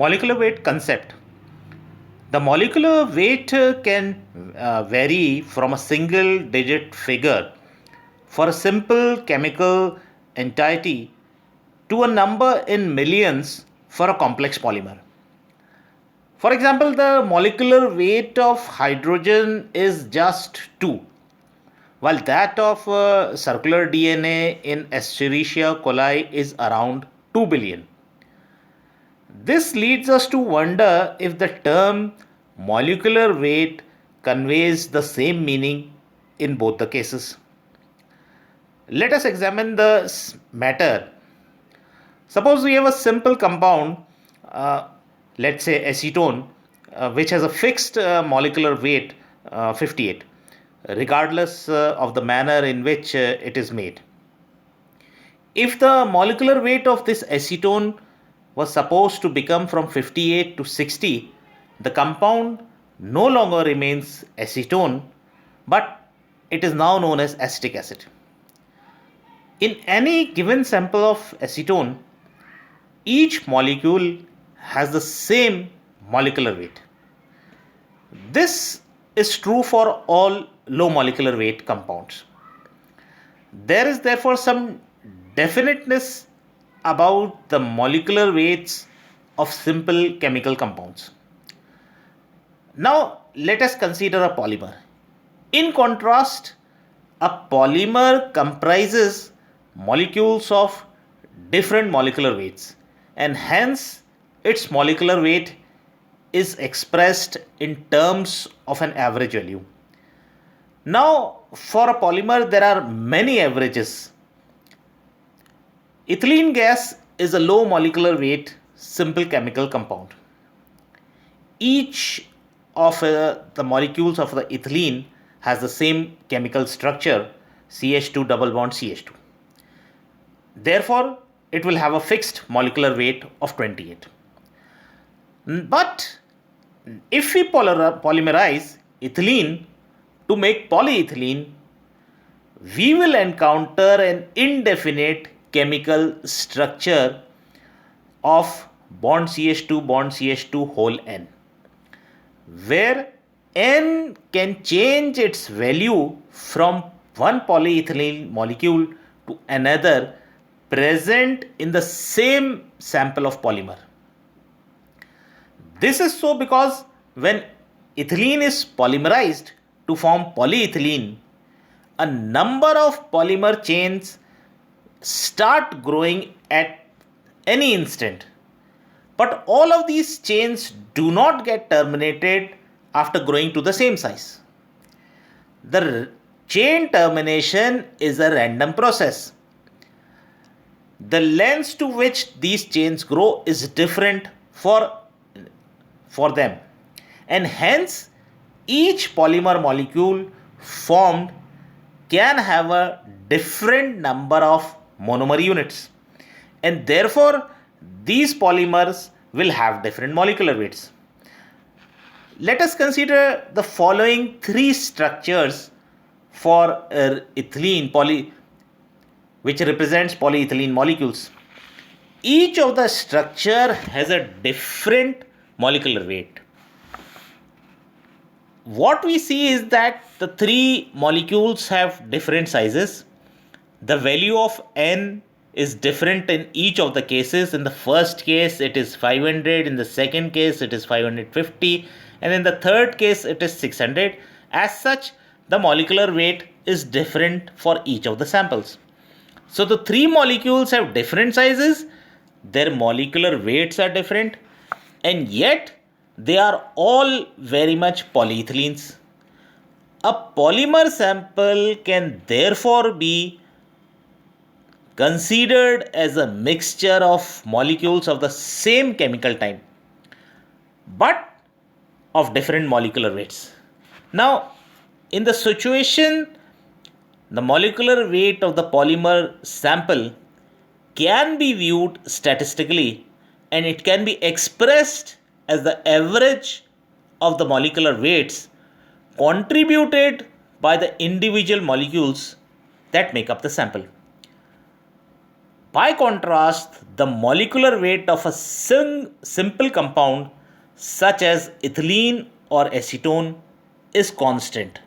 Molecular weight concept. The molecular weight can vary from a single digit figure for a simple chemical entity to a number in millions for a complex polymer. For example, the molecular weight of hydrogen is just 2, while that of circular DNA in Escherichia coli is around 2 billion. This leads us to wonder if the term molecular weight conveys the same meaning in both the cases. Let us examine the matter. Suppose we have a simple compound, uh, let's say acetone, which has a fixed molecular weight 58, regardless of the manner in which it is made. If the molecular weight of this acetone was supposed to become from 58 to 60, the compound no longer remains acetone, but it is now known as acetic acid. In any given sample of acetone, each molecule has the same molecular weight. This is true for all low molecular weight compounds. There is therefore some definiteness about the molecular weights of simple chemical compounds. Now, let us consider a polymer. In contrast, a polymer comprises molecules of different molecular weights, and hence its molecular weight is expressed in terms of an average value. Now, for a polymer, there are many averages. Ethylene gas is a low molecular weight simple chemical compound. Each of the molecules of the ethylene has the same chemical structure, CH2 double bond CH2. Therefore, it will have a fixed molecular weight of 28. But if we polymerize ethylene to make polyethylene, we will encounter an indefinite chemical structure of bond CH2 whole n, where n can change its value from one polyethylene molecule to another present in the same sample of polymer. This is so because when ethylene is polymerized to form polyethylene, a number of polymer chains start growing at any instant. But all of these chains do not get terminated after growing to the same size. The chain termination is a random process. The lengths to which these chains grow is different for them, and hence each polymer molecule formed can have a different number of monomer units, and therefore these polymers will have different molecular weights. Let us consider the following three structures for ethylene which represents polyethylene molecules. Each of the structure has a different molecular weight. What we see is that the three molecules have different sizes. The value of n is different in each of the cases. In the first case, it is 500. In the second case, it is 550. And in the third case, it is 600. As such, the molecular weight is different for each of the samples. So the three molecules have different sizes, their molecular weights are different, and yet they are all very much polyethylenes. A polymer sample can therefore be considered as a mixture of molecules of the same chemical type, but of different molecular weights. Now, in the situation, the molecular weight of the polymer sample can be viewed statistically, and it can be expressed as the average of the molecular weights contributed by the individual molecules that make up the sample. By contrast, the molecular weight of a simple compound such as ethylene or acetone is constant.